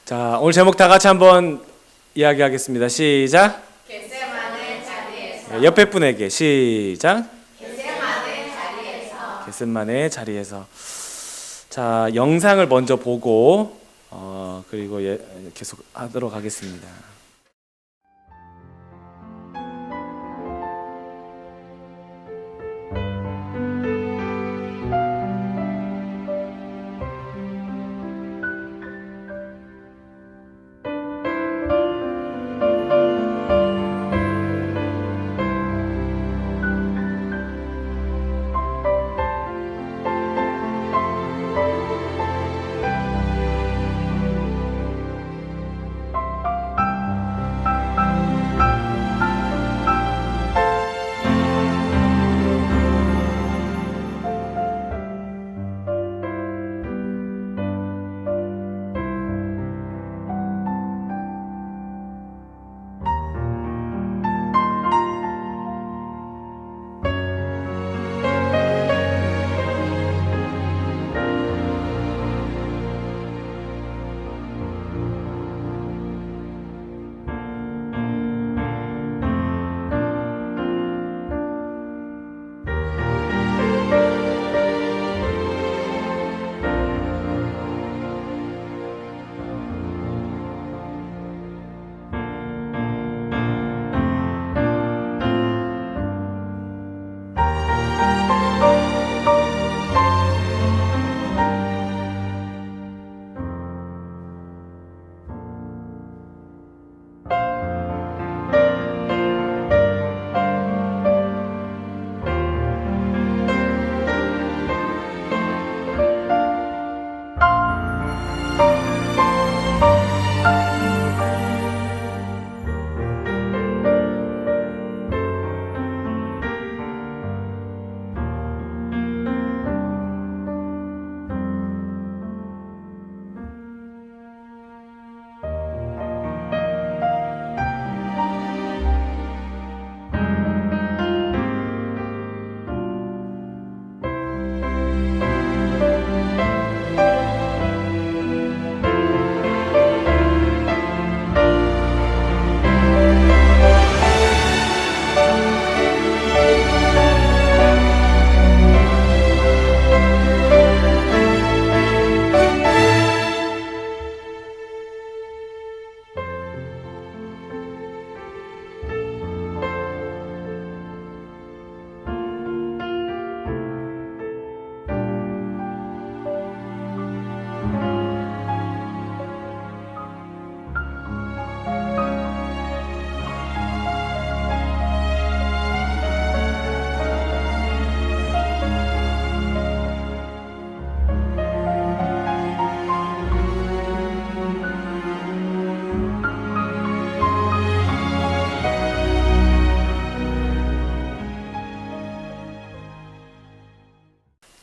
자, 오늘 제목 다 같이 한번 이야기하겠습니다. 시작. 겟세마네 자리에서. 옆에 분에게 시작. 겟세마네 자리에서. 겟세마네 자리에서. 자, 영상을 먼저 보고 그리고 계속 하도록 하겠습니다.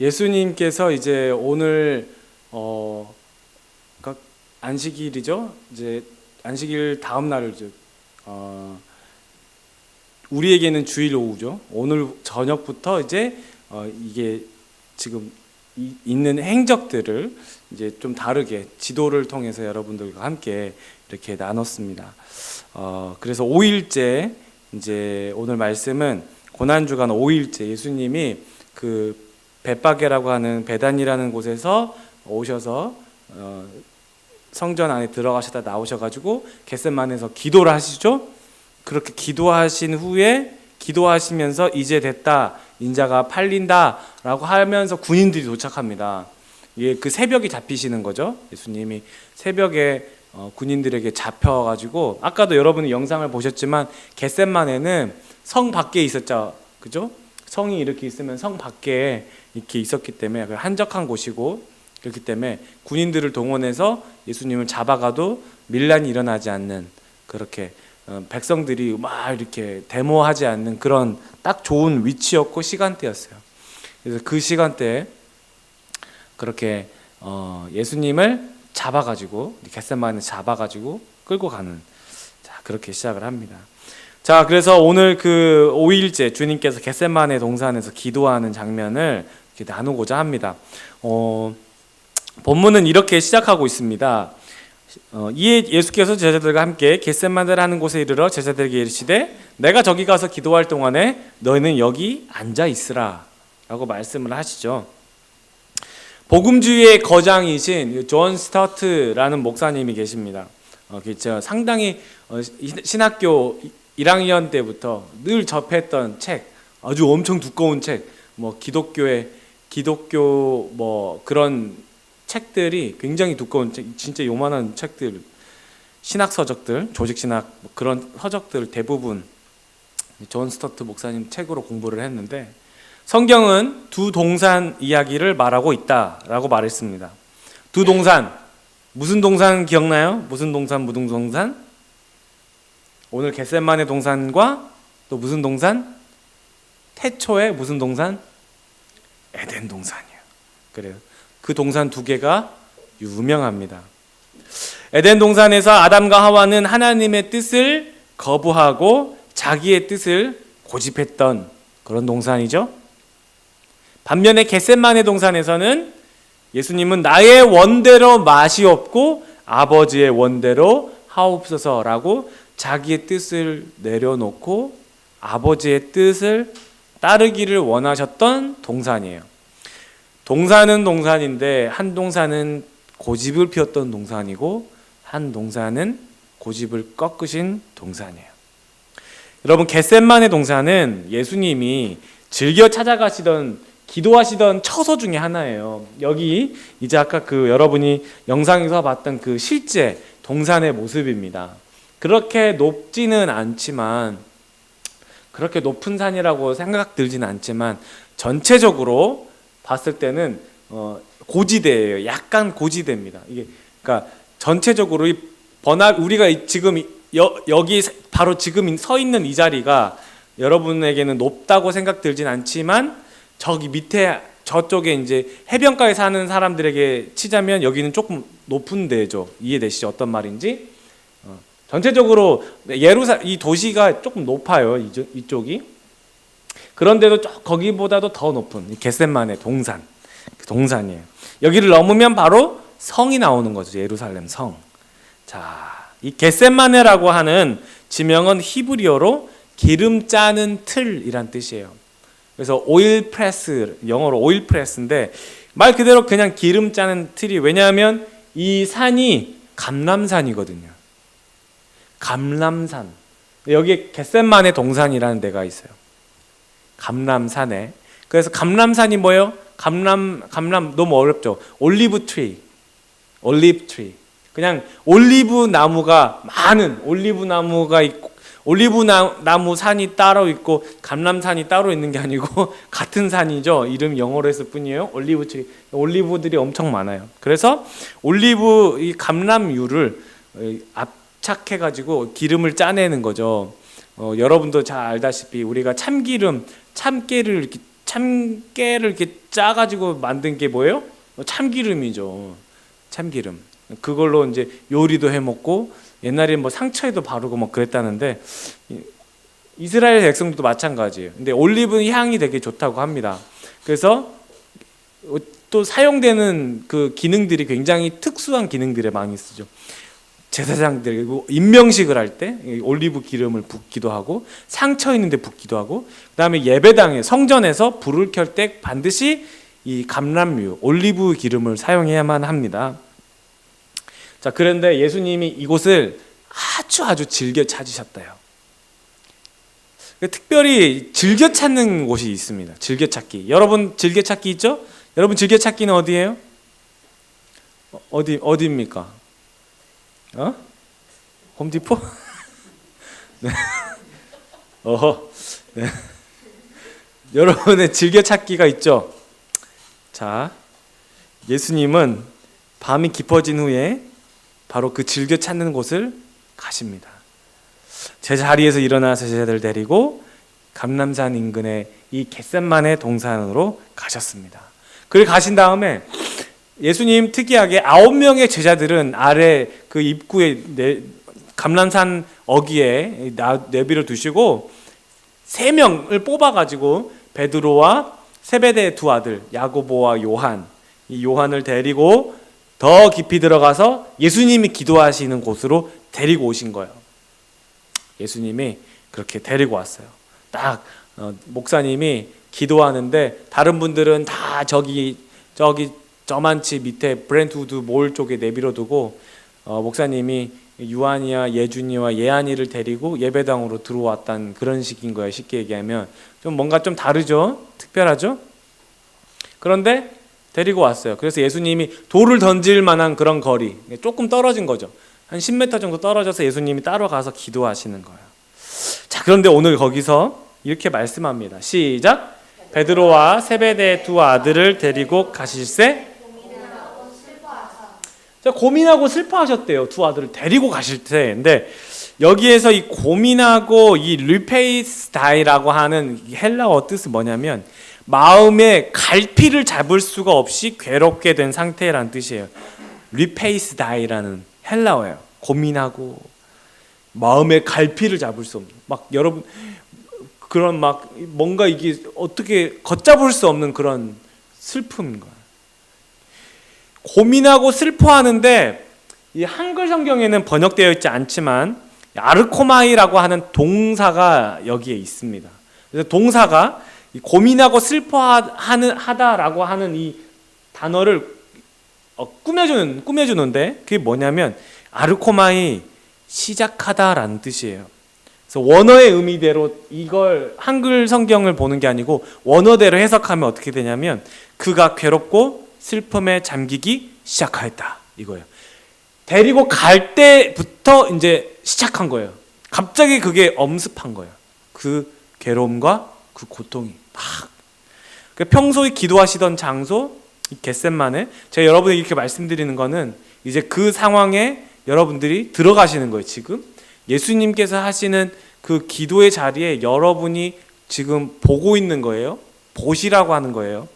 예수님께서 이제 오늘 그러니까 안식일이죠. 이제 안식일 다음 날이죠. 우리에게는 주일 오후죠. 오늘 저녁부터 이제 이게 지금 있는 행적들을 이제 좀 다르게 지도를 통해서 여러분들과 함께 이렇게 나눴습니다. 그래서 5일째 이제 오늘 말씀은 고난주간 5일째 예수님이 그 벳바게라고 하는 베단이라는 곳에서 오셔서 성전 안에 들어가시다 나오셔가지고 겟세마네에서 기도를 하시죠. 그렇게 기도하신 후에 기도하시면서 이제 됐다, 인자가 팔린다라고 하면서 군인들이 도착합니다. 예, 그 새벽이 잡히시는 거죠. 예수님이 새벽에 군인들에게 잡혀가지고 아까도 여러분이 영상을 보셨지만 겟세마네는 성 밖에 있었죠, 그죠? 성이 이렇게 있으면 성 밖에 이렇게 있었기 때문에 한적한 곳이고 그렇기 때문에 군인들을 동원해서 예수님을 잡아가도 밀란이 일어나지 않는 그렇게 백성들이 막 이렇게 데모하지 않는 그런 딱 좋은 위치였고 시간대였어요. 그래서 그 시간대에 그렇게 예수님을 잡아가지고 겟세마네 잡아가지고 끌고 가는 그렇게 시작을 합니다. 자, 그래서 오늘 그 5일째 주님께서 겟세마네 동산에서 기도하는 장면을 이렇게 나누고자 합니다. 본문은 이렇게 시작하고 있습니다. 이에 예수께서 제자들과 함께 겟세마네라 하는 곳에 이르러 제자들에게 이르시되 내가 저기 가서 기도할 동안에 너희는 여기 앉아 있으라 라고 말씀을 하시죠. 복음주의의 거장이신 존 스타트라는 목사님이 계십니다. 제가 상당히 신학교 1학년 때부터 늘 접했던 책, 아주 엄청 두꺼운 책, 뭐 기독교 뭐 그런 책들이 굉장히 두꺼운 책, 진짜 요만한 책들, 신학 서적들, 조직 신학 뭐 그런 서적들 대부분 존 스타트 목사님 책으로 공부를 했는데 성경은 두 동산 이야기를 말하고 있다라고 말했습니다. 두 동산, 무슨 동산 기억나요? 무슨 동산, 무슨 동산? 오늘 겟세마네 동산과 또 무슨 동산? 태초에 무슨 동산? 에덴 동산이에요. 그래요. 그 동산 두 개가 유명합니다. 에덴 동산에서 아담과 하와는 하나님의 뜻을 거부하고 자기의 뜻을 고집했던 그런 동산이죠. 반면에 겟세마네 동산에서는 예수님은 나의 원대로 맛이 없고 아버지의 원대로 하옵소서라고 자기의 뜻을 내려놓고 아버지의 뜻을 따르기를 원하셨던 동산이에요. 동산은 동산인데 한 동산은 고집을 피웠던 동산이고 한 동산은 고집을 꺾으신 동산이에요. 여러분, 겟세마네 동산은 예수님이 즐겨 찾아가시던 기도하시던 처소 중에 하나예요. 여기 이제 아까 그 여러분이 영상에서 봤던 그 실제 동산의 모습입니다. 그렇게 높지는 않지만 그렇게 높은 산이라고 생각 들지는 않지만 전체적으로 봤을 때는 고지대예요. 약간 고지대입니다. 이게 그러니까 전체적으로 이 우리가 지금 여기 바로 지금 서 있는 이 자리가 여러분에게는 높다고 생각 들진 않지만 저기 밑에 저쪽에 이제 해변가에 사는 사람들에게 치자면 여기는 조금 높은 데죠. 이해되시죠? 어떤 말인지? 전체적으로 이 도시가 조금 높아요. 이쪽이. 그런데도 거기보다도 더 높은 겟세마네 동산이에요. 여기를 넘으면 바로 성이 나오는 거죠. 예루살렘 성. 자, 이 겟세마네라고 하는 지명은 히브리어로 기름 짜는 틀이란 뜻이에요. 그래서 오일 프레스, 영어로 오일 프레스인데 말 그대로 그냥 기름 짜는 틀이, 왜냐하면 이 산이 감람산이거든요. 감람산. 여기에 겟세마네 동산이라는 데가 있어요. 감람산에. 그래서 감람산이 뭐예요? 감람 너무 어렵죠. 올리브 트리. 그냥 올리브 나무가 많은 올리브 나무가 있고 올리브 나무 산이 따로 있고 감람산이 따로 있는 게 아니고 같은 산이죠. 이름 영어로 했을 뿐이에요. 올리브 트리. 올리브들이 엄청 많아요. 그래서 올리브 이 감람유를 압착해 가지고 기름을 짜내는 거죠. 여러분도 잘 알다시피 우리가 참깨를 이렇게 짜 가지고 만든 게 뭐예요? 참기름이죠. 참기름. 그걸로 이제 요리도 해 먹고 옛날에 뭐 상처에도 바르고 뭐 그랬다는데 이스라엘 백성들도 마찬가지예요. 근데 올리브 향이 되게 좋다고 합니다. 그래서 또 사용되는 그 기능들이 굉장히 특수한 기능들에 많이 쓰죠. 제사장들 임명식을 할 때 올리브 기름을 붓기도 하고 상처 있는데 붓기도 하고 그다음에 예배당에 성전에서 불을 켤 때 반드시 이 감람유 올리브 기름을 사용해야만 합니다. 자, 그런데 예수님이 이곳을 아주 즐겨 찾으셨대요. 특별히 즐겨 찾는 곳이 있습니다. 즐겨찾기. 여러분 즐겨찾기 있죠? 여러분 즐겨찾기는 어디예요? 어디입니까? 홈디포? 네. 네. 여러분의 즐겨찾기가 있죠? 자, 예수님은 밤이 깊어진 후에 바로 그 즐겨 찾는 곳을 가십니다. 제 자리에서 일어나서 제자들 데리고 감람산 인근의 이 겟세마네 동산으로 가셨습니다. 그리고 가신 다음에 예수님 특이하게 9명의 제자들은 아래 그 입구에 감람산 어귀에 내비를 두시고 3명을 뽑아가지고 베드로와 세베대의 두 아들 야고보와 요한, 이 요한을 데리고 더 깊이 들어가서 예수님이 기도하시는 곳으로 데리고 오신 거예요. 예수님이 그렇게 데리고 왔어요. 딱 목사님이 기도하는데 다른 분들은 다 저만치 밑에 브렌트우드 몰 쪽에 내버려두고 목사님이 유한이와 예준이와 예한이를 데리고 예배당으로 들어왔다는 그런 식인 거예요. 쉽게 얘기하면 좀 뭔가 좀 다르죠? 특별하죠? 그런데 데리고 왔어요. 그래서 예수님이 돌을 던질 만한 그런 거리, 조금 떨어진 거죠. 한 10m 정도 떨어져서 예수님이 따로 가서 기도하시는 거예요. 자, 그런데 오늘 거기서 이렇게 말씀합니다. 시작. 베드로와 세베대의 두 아들을 데리고 가실새 고민하고 슬퍼하셨대요. 두 아들을 데리고 가실 때. 근데 여기에서 이 고민하고 이 르페이스다이라고 하는 헬라어 뜻은 뭐냐면 마음에 갈피를 잡을 수가 없이 괴롭게 된 상태라는 뜻이에요. 르페이스다이라는 헬라어예요. 고민하고 마음에 갈피를 잡을 수 없는, 막 여러분 그런 막 뭔가 이게 어떻게 걷잡을 수 없는 그런 슬픔인 거예요. 고민하고 슬퍼하는데 이 한글 성경에는 번역되어 있지 않지만 아르코마이라고 하는 동사가 여기에 있습니다. 그래서 동사가 고민하고 슬퍼하다라고 하는 이 단어를 꾸며주는데 그게 뭐냐면 아르코마이 시작하다라는 뜻이에요. 그래서 원어의 의미대로 이걸 한글 성경을 보는 게 아니고 원어대로 해석하면 어떻게 되냐면 그가 괴롭고 슬픔에 잠기기 시작하였다 이거예요. 데리고 갈 때부터 이제 시작한 거예요. 갑자기 그게 엄습한 거예요. 그 괴로움과 그 고통이 막. 평소에 기도하시던 장소 겟셋마네. 제가 여러분에게 이렇게 말씀드리는 거는 이제 그 상황에 여러분들이 들어가시는 거예요. 지금 예수님께서 하시는 그 기도의 자리에 여러분이 지금 보고 있는 거예요. 보시라고 하는 거예요.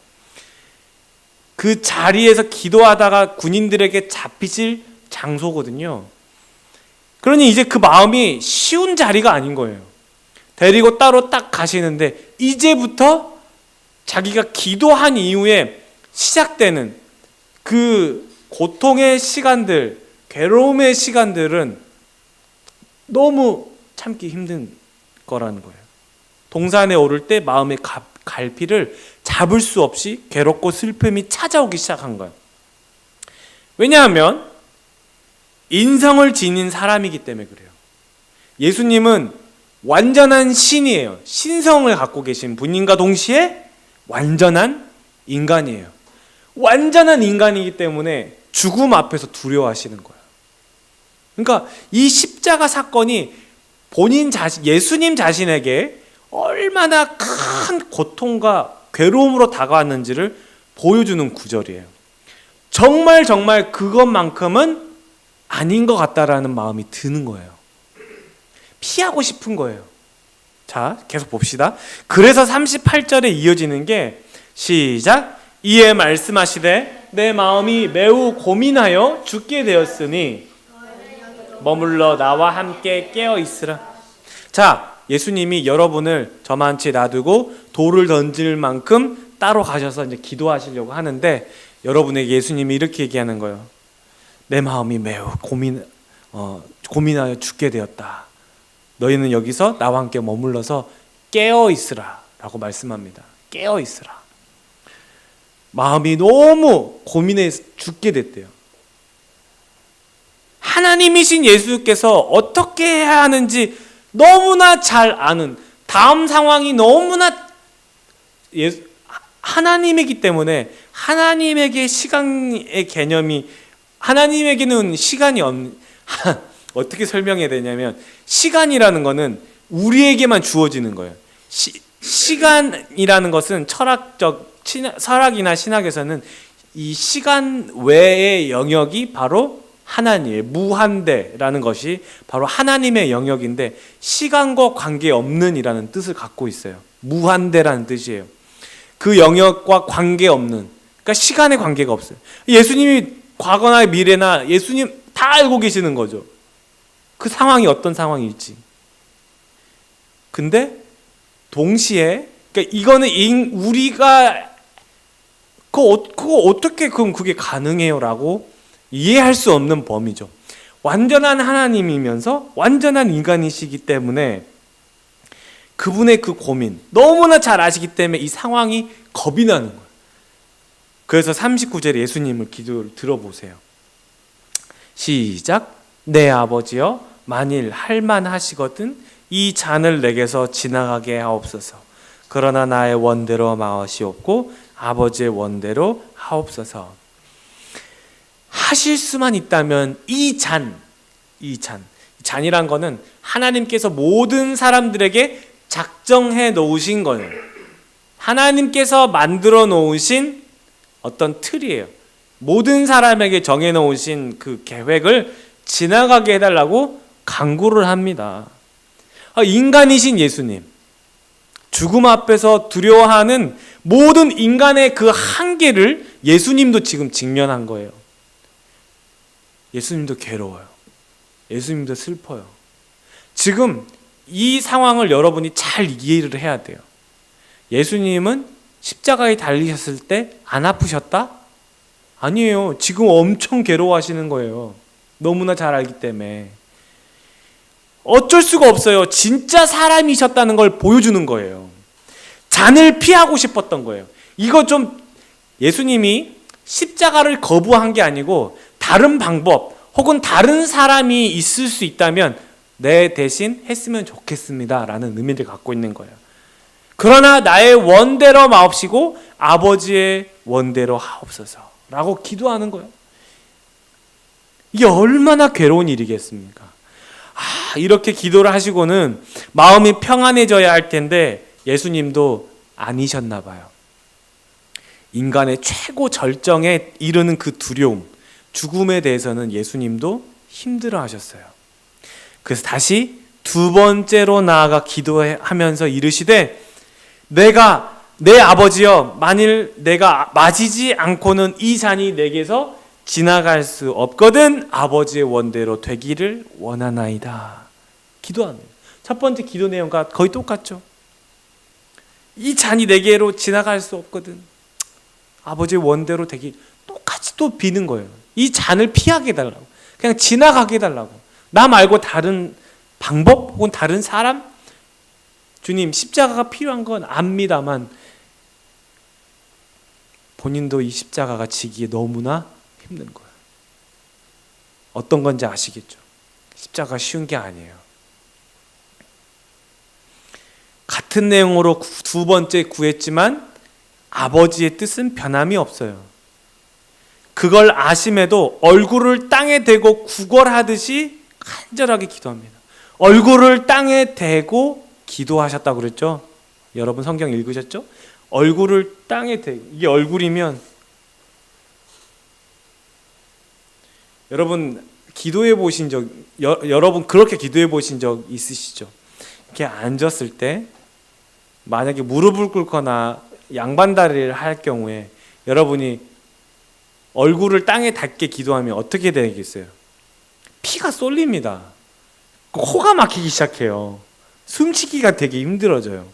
그 자리에서 기도하다가 군인들에게 잡히실 장소거든요. 그러니 이제 그 마음이 쉬운 자리가 아닌 거예요. 데리고 따로 딱 가시는데 이제부터 자기가 기도한 이후에 시작되는 그 고통의 시간들, 괴로움의 시간들은 너무 참기 힘든 거라는 거예요. 동산에 오를 때 마음의 갈피를 잡을 수 없이 괴롭고 슬픔이 찾아오기 시작한 거예요. 왜냐하면 인성을 지닌 사람이기 때문에 그래요. 예수님은 완전한 신이에요. 신성을 갖고 계신 분인가 동시에 완전한 인간이에요. 완전한 인간이기 때문에 죽음 앞에서 두려워하시는 거예요. 그러니까 이 십자가 사건이 본인 자신, 예수님 자신에게 얼마나 큰 고통과 괴로움으로 다가왔는지를 보여주는 구절이에요. 정말 그것만큼은 아닌 것 같다라는 마음이 드는 거예요. 피하고 싶은 거예요. 자, 계속 봅시다. 그래서 38절에 이어지는 게 시작. 이에 말씀하시되 내 마음이 매우 고민하여 죽게 되었으니 머물러 나와 함께 깨어 있으라. 자, 예수님이 여러분을 저만치 놔두고 돌을 던질 만큼 따로 가셔서 이제 기도하시려고 하는데 여러분에게 예수님이 이렇게 얘기하는 거예요. 내 마음이 매우 고민하여 죽게 되었다. 너희는 여기서 나와 함께 머물러서 깨어 있으라 라고 말씀합니다. 깨어 있으라. 마음이 너무 고민해서 죽게 됐대요. 하나님이신 예수께서 어떻게 해야 하는지 너무나 잘 아는, 다음 상황이 너무나 하나님이기 때문에 하나님에게 시간의 개념이, 하나님에게는 시간이 없는, 어떻게 설명해야 되냐면 시간이라는 거는 우리에게만 주어지는 거예요. 시간이라는 것은 철학이나 신학에서는 이 시간 외의 영역이 바로 하나님의 무한대라는 것이 바로 하나님의 영역인데 시간과 관계없는이라는 뜻을 갖고 있어요. 무한대라는 뜻이에요. 그 영역과 관계없는, 그러니까 시간에 관계가 없어요. 예수님이 과거나 미래나 예수님 다 알고 계시는 거죠. 그 상황이 어떤 상황일지. 근데 동시에 그러니까 이거는 우리가 그거 어떻게 그럼 그게 가능해요라고 이해할 수 없는 범위죠. 완전한 하나님이면서 완전한 인간이시기 때문에 그분의 그 고민 너무나 잘 아시기 때문에 이 상황이 겁이 나는 거예요. 그래서 39절에 예수님을 기도를 들어보세요. 시작. 내 아버지여, 만일 할만하시거든 이 잔을 내게서 지나가게 하옵소서. 그러나 나의 원대로 마시옵고 아버지의 원대로 하옵소서. 하실 수만 있다면 잔이란 거는 하나님께서 모든 사람들에게 작정해 놓으신 거예요. 하나님께서 만들어 놓으신 어떤 틀이에요. 모든 사람에게 정해 놓으신 그 계획을 지나가게 해달라고 간구를 합니다. 인간이신 예수님, 죽음 앞에서 두려워하는 모든 인간의 그 한계를 예수님도 지금 직면한 거예요. 예수님도 괴로워요. 예수님도 슬퍼요. 지금 이 상황을 여러분이 잘 이해를 해야 돼요. 예수님은 십자가에 달리셨을 때 안 아프셨다? 아니에요. 지금 엄청 괴로워하시는 거예요. 너무나 잘 알기 때문에. 어쩔 수가 없어요. 진짜 사람이셨다는 걸 보여주는 거예요. 잔을 피하고 싶었던 거예요. 이거 좀 예수님이 십자가를 거부한 게 아니고 다른 방법 혹은 다른 사람이 있을 수 있다면 내 대신 했으면 좋겠습니다 라는 의미를 갖고 있는 거예요. 그러나 나의 원대로 마옵시고 아버지의 원대로 하옵소서 라고 기도하는 거예요. 이게 얼마나 괴로운 일이겠습니까? 이렇게 기도를 하시고는 마음이 평안해져야 할 텐데 예수님도 아니셨나 봐요. 인간의 최고 절정에 이르는 그 두려움, 죽음에 대해서는 예수님도 힘들어 하셨어요. 그래서 다시 두 번째로 나아가 기도하면서 이르시되 내 아버지여, 만일 내가 마시지 않고는 이 잔이 내게서 지나갈 수 없거든 아버지의 원대로 되기를 원하나이다. 기도합니다. 첫 번째 기도 내용과 거의 똑같죠. 이 잔이 내게로 지나갈 수 없거든 아버지의 원대로 되기, 똑같이 또 비는 거예요. 이 잔을 피하게 해달라고, 그냥 지나가게 해달라고. 나 말고 다른 방법 혹은 다른 사람, 주님 십자가가 필요한 건 압니다만 본인도 이 십자가가 지기에 너무나 힘든 거예요. 어떤 건지 아시겠죠? 십자가가 쉬운 게 아니에요. 같은 내용으로 두 번째 구했지만 아버지의 뜻은 변함이 없어요. 그걸 아심에도 얼굴을 땅에 대고 구걸하듯이 간절하게 기도합니다. 얼굴을 땅에 대고 기도하셨다고 그랬죠? 여러분 성경 읽으셨죠? 얼굴을 땅에 대고, 이게 얼굴이면 여러분 기도해 보신 적, 여러분 그렇게 기도해 보신 적 있으시죠? 이렇게 앉았을 때 만약에 무릎을 꿇거나 양반다리를 할 경우에 여러분이 얼굴을 땅에 닿게 기도하면 어떻게 되겠어요? 피가 쏠립니다. 코가 막히기 시작해요. 숨쉬기가 되게 힘들어져요.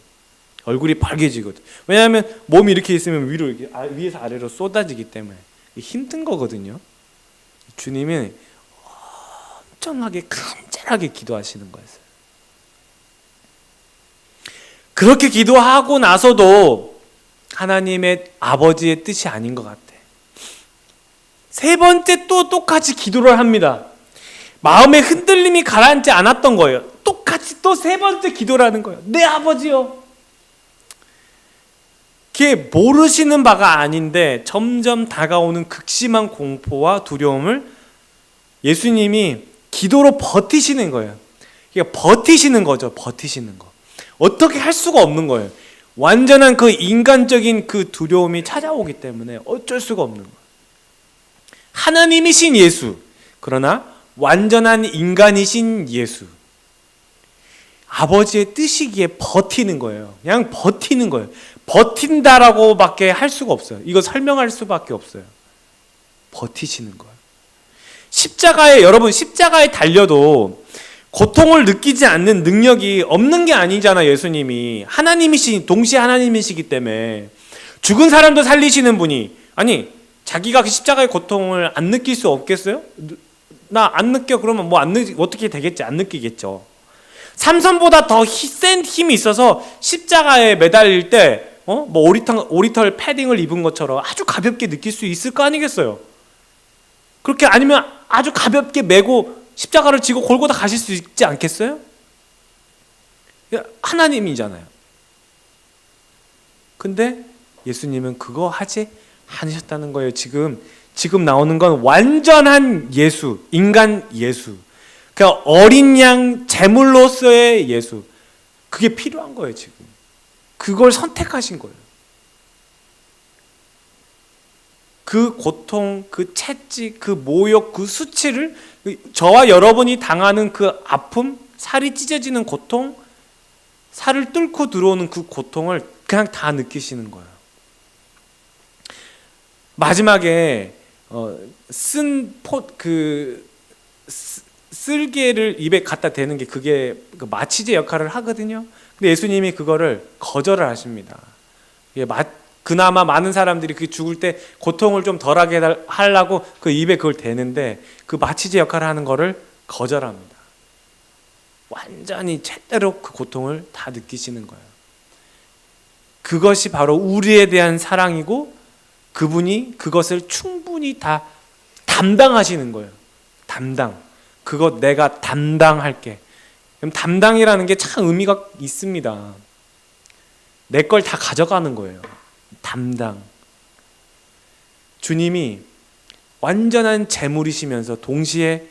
얼굴이 빨개지거든. 왜냐하면 몸이 이렇게 있으면 위로 이렇게 위에서 아래로 쏟아지기 때문에 힘든 거거든요. 주님이 엄청나게 간절하게 기도하시는 거예요. 그렇게 기도하고 나서도 하나님의 아버지의 뜻이 아닌 것 같아. 세 번째 또 똑같이 기도를 합니다. 마음의 흔들림이 가라앉지 않았던 거예요. 똑같이 또 세 번째 기도를 하는 거예요. 내 아버지요. 그게 모르시는 바가 아닌데 점점 다가오는 극심한 공포와 두려움을 예수님이 기도로 버티시는 거예요. 그러니까 버티시는 거죠. 버티시는 거. 어떻게 할 수가 없는 거예요. 완전한 그 인간적인 그 두려움이 찾아오기 때문에 어쩔 수가 없는 거예요. 하나님이신 예수, 그러나 완전한 인간이신 예수, 아버지의 뜻이기에 버티는 거예요. 그냥 버티는 거예요. 버틴다라고밖에 할 수가 없어요. 이거 설명할 수밖에 없어요. 버티시는 거예요. 여러분 십자가에 달려도 고통을 느끼지 않는 능력이 없는 게 아니잖아요. 예수님이 동시에 하나님이시기 때문에 죽은 사람도 살리시는 분이, 아니 자기가 그 십자가의 고통을 안 느낄 수 없겠어요? 나 안 느껴. 그러면 뭐 어떻게 되겠지? 안 느끼겠죠. 삼손보다 더 센 힘이 있어서 십자가에 매달릴 때 뭐 오리털 패딩을 입은 것처럼 아주 가볍게 느낄 수 있을 거 아니겠어요? 그렇게 아니면 아주 가볍게 메고 십자가를 지고 골고다 가실 수 있지 않겠어요? 하나님이잖아요. 근데 예수님은 그거 하지 않으셨다는 거예요. 지금 나오는 건 완전한 예수, 인간 예수. 그러니까 어린 양 제물로서의 예수. 그게 필요한 거예요, 지금. 그걸 선택하신 거예요. 그 고통, 그 채찍, 그 모욕, 그 수치를, 저와 여러분이 당하는 그 아픔, 살이 찢어지는 고통, 살을 뚫고 들어오는 그 고통을 그냥 다 느끼시는 거예요. 마지막에 쓸개를 입에 갖다 대는 게 그게 그 마취제 역할을 하거든요. 근데 예수님이 그거를 거절을 하십니다. 그나마 많은 사람들이 그 죽을 때 고통을 좀 덜하게 하려고 그 입에 그걸 대는데 그 마취제 역할을 하는 거를 거절합니다. 완전히 제대로 그 고통을 다 느끼시는 거예요. 그것이 바로 우리에 대한 사랑이고 그분이 그것을 충분히 다 담당하시는 거예요. 담당. 그것 내가 담당할게. 그럼 담당이라는 게 참 의미가 있습니다. 내 걸 다 가져가는 거예요. 담당. 주님이 완전한 제물이시면서 동시에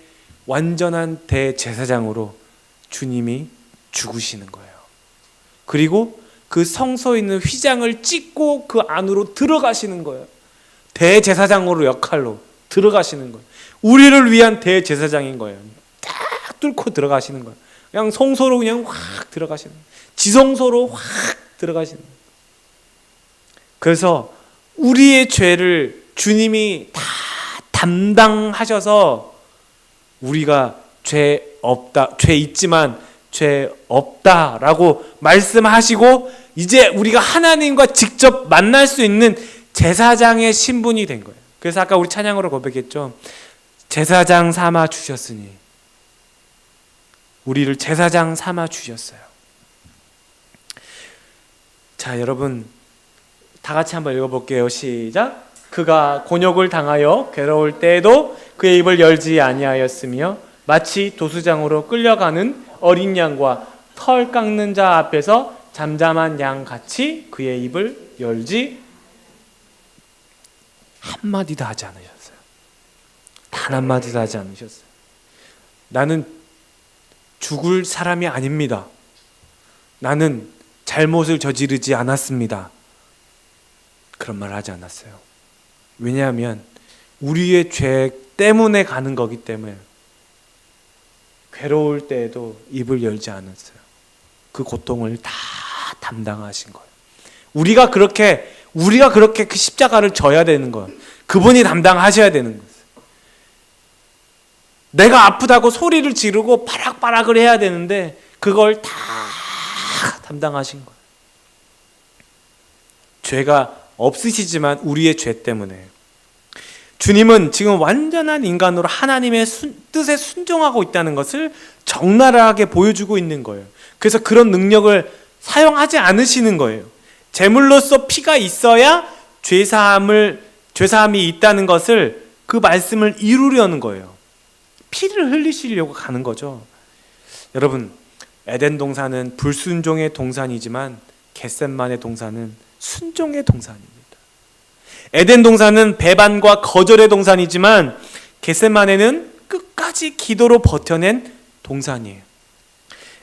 완전한 대제사장으로 주님이 죽으시는 거예요. 그리고 그 성소에 있는 휘장을 찢고 그 안으로 들어가시는 거예요. 대제사장으로 역할로 들어가시는 거예요. 우리를 위한 대제사장인 거예요. 딱 뚫고 들어가시는 거예요. 그냥 성소로 그냥 확 들어가시는 거예요. 지성소로 확 들어가시는 거예요. 그래서 우리의 죄를 주님이 다 담당하셔서 우리가 죄 있지만 죄 없다라고 말씀하시고 이제 우리가 하나님과 직접 만날 수 있는 제사장의 신분이 된 거예요. 그래서 아까 우리 찬양으로 고백했죠. 제사장 삼아 주셨으니 우리를 제사장 삼아 주셨어요. 자, 여러분 다 같이 한번 읽어볼게요. 시작. 그가 곤욕을 당하여 괴로울 때에도 그의 입을 열지 아니하였으며 마치 도수장으로 끌려가는 어린 양과 털 깎는 자 앞에서 잠잠한 양 같이 그의 입을 열지 한마디도 하지 않으셨어요. 단 한마디도 하지 않으셨어요. 나는 죽을 사람이 아닙니다. 나는 잘못을 저지르지 않았습니다. 그런 말 하지 않았어요. 왜냐하면 우리의 죄 때문에 가는 거기 때문에 괴로울 때에도 입을 열지 않았어요. 그 고통을 다 담당하신 거예요. 우리가 그렇게 그 십자가를 져야 되는 거예요. 그분이 담당하셔야 되는 거예요. 내가 아프다고 소리를 지르고 바락바락을 해야 되는데 그걸 다 담당하신 거예요. 죄가 없으시지만 우리의 죄 때문에. 주님은 지금 완전한 인간으로 하나님의 뜻에 순종하고 있다는 것을 적나라하게 보여주고 있는 거예요. 그래서 그런 능력을 사용하지 않으시는 거예요. 제물로서 피가 있어야 죄사함이 있다는 것을 그 말씀을 이루려는 거예요. 피를 흘리시려고 가는 거죠. 여러분, 에덴 동산은 불순종의 동산이지만 겟셋만의 동산은 순종의 동산입니다. 에덴 동산은 배반과 거절의 동산이지만 겟셋만에는 끝까지 기도로 버텨낸 동산이에요.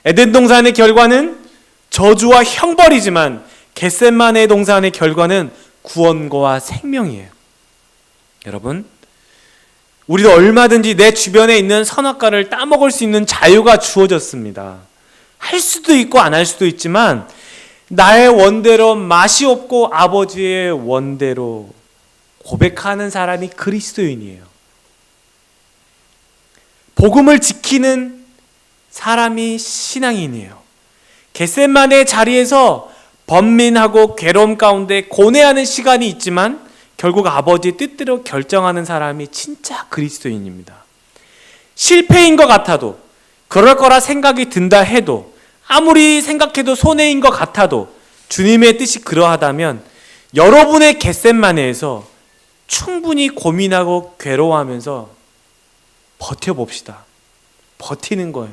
에덴 동산의 결과는 저주와 형벌이지만 겟셋만의 동산의 결과는 구원과 생명이에요. 여러분, 우리도 얼마든지 내 주변에 있는 선악과를 따먹을 수 있는 자유가 주어졌습니다. 할 수도 있고 안 할 수도 있지만 나의 원대로 맛이 없고 아버지의 원대로 고백하는 사람이 그리스도인이에요. 복음을 지키는 사람이 신앙인이에요. 겟셋만의 자리에서 번민하고 괴로움 가운데 고뇌하는 시간이 있지만 결국 아버지의 뜻대로 결정하는 사람이 진짜 그리스도인입니다. 실패인 것 같아도, 그럴 거라 생각이 든다 해도, 아무리 생각해도 손해인 것 같아도 주님의 뜻이 그러하다면 여러분의 겟셋마네에서 충분히 고민하고 괴로워하면서 버텨봅시다. 버티는 거예요.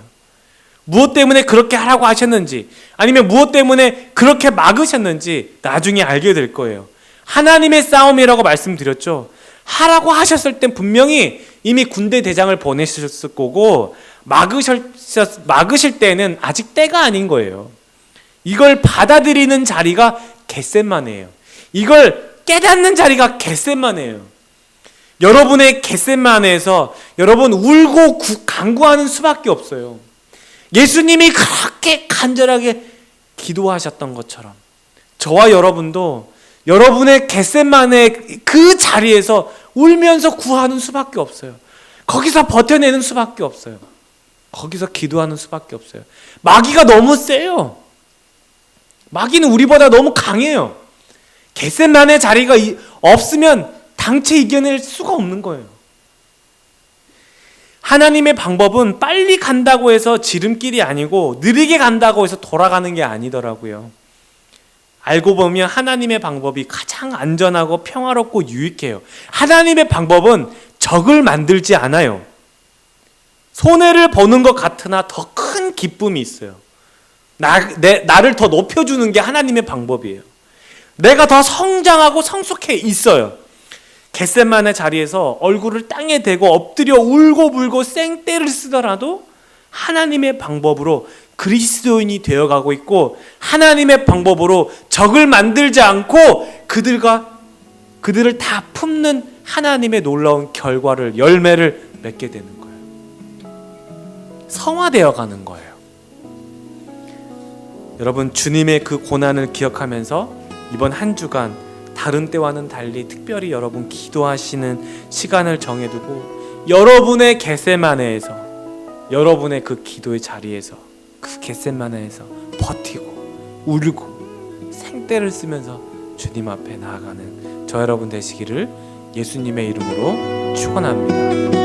무엇 때문에 그렇게 하라고 하셨는지, 아니면 무엇 때문에 그렇게 막으셨는지 나중에 알게 될 거예요. 하나님의 싸움이라고 말씀드렸죠. 하라고 하셨을 땐 분명히 이미 군대 대장을 보내셨을 거고, 막으실 때는 아직 때가 아닌 거예요. 이걸 받아들이는 자리가 겟셋마네예요. 이걸 깨닫는 자리가 겟셋마네예요. 여러분의 겟셋마네에서 여러분 울고 간구하는 수밖에 없어요. 예수님이 그렇게 간절하게 기도하셨던 것처럼 저와 여러분도 여러분의 겟셋마네 그 자리에서 울면서 구하는 수밖에 없어요. 거기서 버텨내는 수밖에 없어요. 거기서 기도하는 수밖에 없어요. 마귀가 너무 세요. 마귀는 우리보다 너무 강해요. 겟셋마네 자리가 없으면 당체 이겨낼 수가 없는 거예요. 하나님의 방법은 빨리 간다고 해서 지름길이 아니고 느리게 간다고 해서 돌아가는 게 아니더라고요. 알고 보면 하나님의 방법이 가장 안전하고 평화롭고 유익해요. 하나님의 방법은 적을 만들지 않아요. 손해를 보는 것 같으나 더 큰 기쁨이 있어요. 나를 더 높여주는 게 하나님의 방법이에요. 내가 더 성장하고 성숙해 있어요. 겟셋마네 자리에서 얼굴을 땅에 대고 엎드려 울고 불고 생떼를 쓰더라도 하나님의 방법으로 그리스도인이 되어가고 있고, 하나님의 방법으로 적을 만들지 않고 그들을 다 품는 하나님의 놀라운 결과를, 열매를 맺게 되는 거예요. 성화되어 가는 거예요. 여러분, 주님의 그 고난을 기억하면서 이번 한 주간 다른 때와는 달리 특별히 여러분 기도하시는 시간을 정해두고 여러분의 겟셋마네에서, 여러분의 그 기도의 자리에서, 그 겟셋마네에서 버티고 울고 생떼를 쓰면서 주님 앞에 나아가는 저 여러분 되시기를 예수님의 이름으로 축원합니다.